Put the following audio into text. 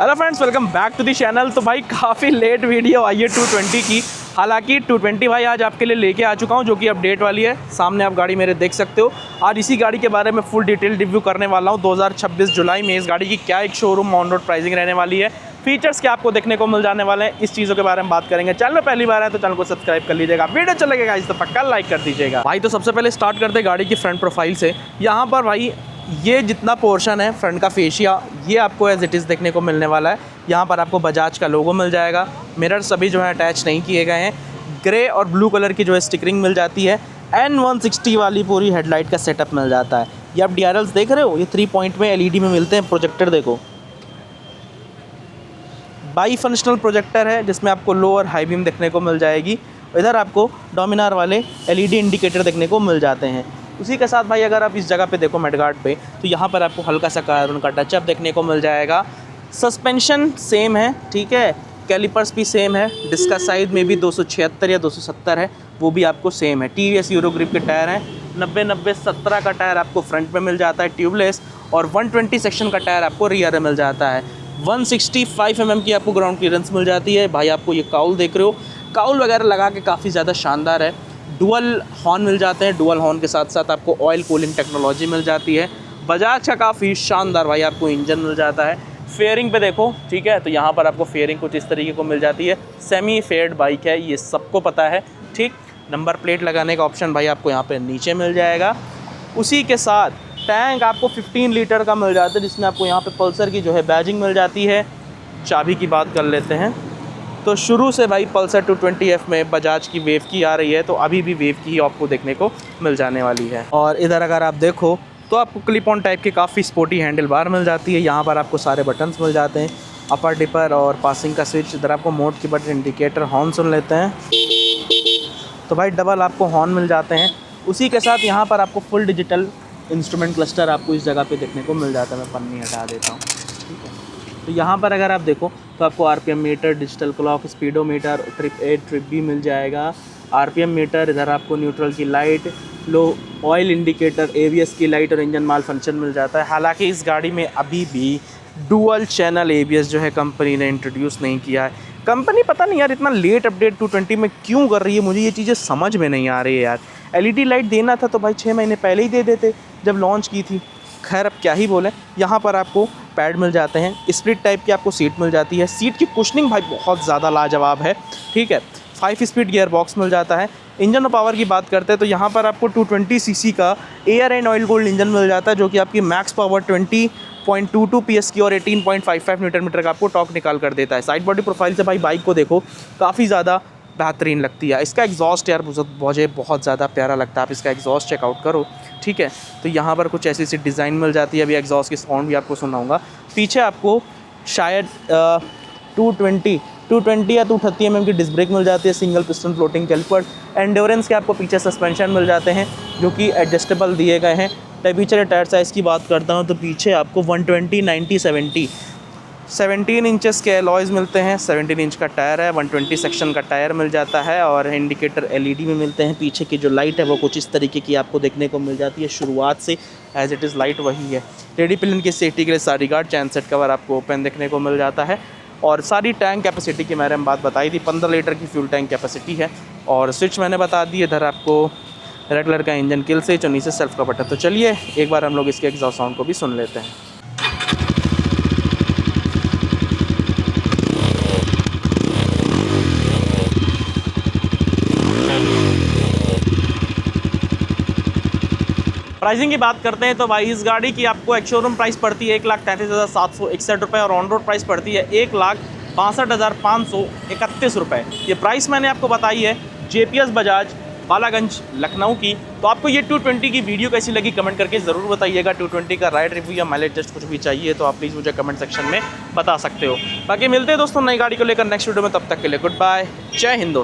Hello friends, welcome back to the channel. तो भाई काफ़ी लेट वीडियो आई है 220 की। हालांकि 220 भाई आज आपके लिए लेके आ चुका हूं, जो कि अपडेट वाली है। सामने आप गाड़ी मेरे देख सकते हो। आज इसी गाड़ी के बारे में फुल डिटेल रिव्यू करने वाला हूं। 2026 जुलाई में इस गाड़ी की क्या एक शोरूम ऑन रोड प्राइसिंग रहने वाली है, फीचर्स क्या आपको देखने को मिल जाने वाले हैं, इस चीज़ों के बारे में बात करेंगे। चैनल में पहली बार है तो चैनल को सब्सक्राइब कर लीजिएगा। वीडियो चलेगा इस तो पक्का लाइक कर दीजिएगा भाई। तो सबसे पहले स्टार्ट करते हैं गाड़ी की फ्रंट प्रोफाइल से। यहाँ पर भाई ये जितना पोर्शन है फ्रंट का फेशिया, ये आपको एज इट इज़ देखने को मिलने वाला है। यहाँ पर आपको बजाज का लोगो मिल जाएगा। मिरर सभी जो है अटैच नहीं किए गए हैं। ग्रे और ब्लू कलर की जो है स्टिकरिंग मिल जाती है। N160 वाली पूरी हेडलाइट का सेटअप मिल जाता है। ये आप DRLs देख रहे हो, ये 3 पॉइंट में LED में मिलते हैं। प्रोजेक्टर देखो, बाई फंक्शनल प्रोजेक्टर है जिसमें आपको लो और हाई बीम देखने को मिल जाएगी। इधर आपको डोमिनार वाले LED इंडिकेटर देखने को मिल जाते हैं। उसी के साथ भाई अगर आप इस जगह पे देखो मेडगार्ड पे, तो यहाँ पर आपको हल्का सा कार्बन का टचअप देखने को मिल जाएगा। सस्पेंशन सेम है, ठीक है। कैलिपर्स भी सेम है। डिस्क का साइज में भी 276 या 270 है, वो भी आपको सेम है। TVS यूरो ग्रिप के टायर हैं। 90-90-17 का टायर आपको फ्रंट में मिल जाता है ट्यूबलेस, और 120 सेक्शन का टायर आपको रियर में मिल जाता है। 165 mm की आपको ग्राउंड क्लियरेंस मिल जाती है। भाई आपको ये काउल देख रहे हो, काउल वगैरह लगा के काफ़ी ज़्यादा शानदार है। डुअल हॉर्न मिल जाते हैं। डुअल हॉर्न के साथ साथ आपको ऑयल कूलिंग टेक्नोलॉजी मिल जाती है। बजाज का काफ़ी शानदार भाई आपको इंजन मिल जाता है। फेयरिंग पे देखो, ठीक है, तो यहाँ पर आपको फेयरिंग कुछ इस तरीके को मिल जाती है। सेमी फेयर्ड बाइक है, ये सबको पता है, ठीक। नंबर प्लेट लगाने का ऑप्शन भाई आपको यहाँ पे नीचे मिल जाएगा। उसी के साथ टैंक आपको 15 लीटर का मिल जाता है, जिसमें आपको यहाँ पे पल्सर की जो है बैजिंग मिल जाती है। चाबी की बात कर लेते हैं तो शुरू से भाई पल्सर 220F में बजाज की वेव की आ रही है, तो अभी भी वेव की ही आपको देखने को मिल जाने वाली है। और इधर अगर आप देखो तो आपको क्लिप ऑन टाइप की काफ़ी स्पोर्टी हैंडल बार मिल जाती है। यहाँ पर आपको सारे बटन्स मिल जाते हैं, अपर डिपर और पासिंग का स्विच। इधर आपको मोड की बटन, इंडिकेटर, हॉर्न सुन लेते हैं तो भाई डबल आपको हॉर्न मिल जाते हैं। उसी के साथ यहाँ पर आपको फुल डिजिटल इंस्ट्रूमेंट क्लस्टर आपको इस जगह पे देखने को मिल जाता है। मैं पन्नी हटा देता हूँ, ठीक है। तो यहाँ पर अगर आप देखो तो आपको RPM meter, digital clock, speedometer, trip A trip B मिल जाएगा। RPM मीटर, इधर आपको न्यूट्रल की light, low oil indicator, ABS की लाइट और इंजन माल फंक्शन मिल जाता है। हालांकि इस गाड़ी में अभी भी डुअल चैनल ABS जो है कंपनी ने इंट्रोड्यूस नहीं किया है। कंपनी पता नहीं यार इतना लेट अपडेट 220 में क्यों कर रही है, मुझे ये चीज़ें समझ में नहीं आ रही है यार। LED लाइट देना था तो भाई 6 महीने पहले ही दे देते जब लॉन्च की थी। खैर अब क्या ही बोले। यहाँ पर आपको पैड मिल जाते हैं। स्प्लिट टाइप की आपको सीट मिल जाती है। सीट की कुशनिंग भाई बहुत ज़्यादा लाजवाब है, ठीक है। 5 स्पीड गियर बॉक्स मिल जाता है। इंजन और पावर की बात करते हैं तो यहाँ पर आपको 220 cc का air and oil cooled engine मिल जाता है, जो कि आपकी मैक्स पावर 20.22 PS की और 18.55 न्यूटन मीटर का आपको टॉर्क निकाल कर देता है। साइड बॉडी प्रोफाइल से भाई बाइक को देखो, काफ़ी ज़्यादा बेहतरीन लगती है। इसका एग्जॉस्ट यार मुझे बहुत ज़्यादा प्यारा लगता है। आप इसका एग्जॉस्ट चेकआउट करो, ठीक है। तो यहाँ पर कुछ ऐसी डिज़ाइन मिल जाती है। अभी एग्जॉस्ट की साउंड भी आपको सुनाऊंगा। पीछे आपको शायद 220 या 230 mm की डिस्क ब्रेक मिल जाती है। Single piston floating caliper. Endurance के आपको पीछे सस्पेंशन मिल जाते हैं, जो कि एडजस्टेबल दिए गए हैं। पीछे टायर साइज़ की बात करता हूँ तो पीछे आपको 120, 90, 70 17 इंचेस के एलॉयज़ मिलते हैं। 17 इंच का टायर है। 120 सेक्शन का टायर मिल जाता है, और इंडिकेटर LED में मिलते हैं। पीछे की जो लाइट है वो कुछ इस तरीके की आपको देखने को मिल जाती है। शुरुआत से एज इट इज़ लाइट वही है। टेडी पिलन की सेफ्टी के लिए सारी गार्ड, चैन सेट कवर आपको ओपन देखने को मिल जाता है। और सारी टैंक कैपेसिटी की मैंने बात बताई थी, 15 लीटर की फ्यूल टैंक कैपेसिटी है। और स्विच मैंने बता दी। इधर आपको रेड कलर का इंजन किल स्विच और नीचे सेल्फ का बटन। तो चलिए एक बार हम लोग इसके एग्जॉस्ट साउंड को भी सुन लेते हैं। प्राइसिंग की बात करते हैं तो भाई इस गाड़ी की आपको एक शोरूम प्राइस पड़ती है 1,33,761 रुपये, और ऑन रोड प्राइस पड़ती है 1,62,531 रुपये। ये प्राइस मैंने आपको बताई है JPS बजाज बालागंज लखनऊ की। तो आपको ये 220 की वीडियो कैसी लगी कमेंट करके ज़रूर बताइएगा। 220 का राइड रिव्यू या माइलेज टेस्ट कुछ भी चाहिए तो आप प्लीज़ मुझे कमेंट सेक्शन में बता सकते हो। बाकी मिलते हैं दोस्तों नई गाड़ी को लेकर नेक्स्ट वीडियो में। तब तक के लिए गुड बाय, जय हिंद दोस्तों।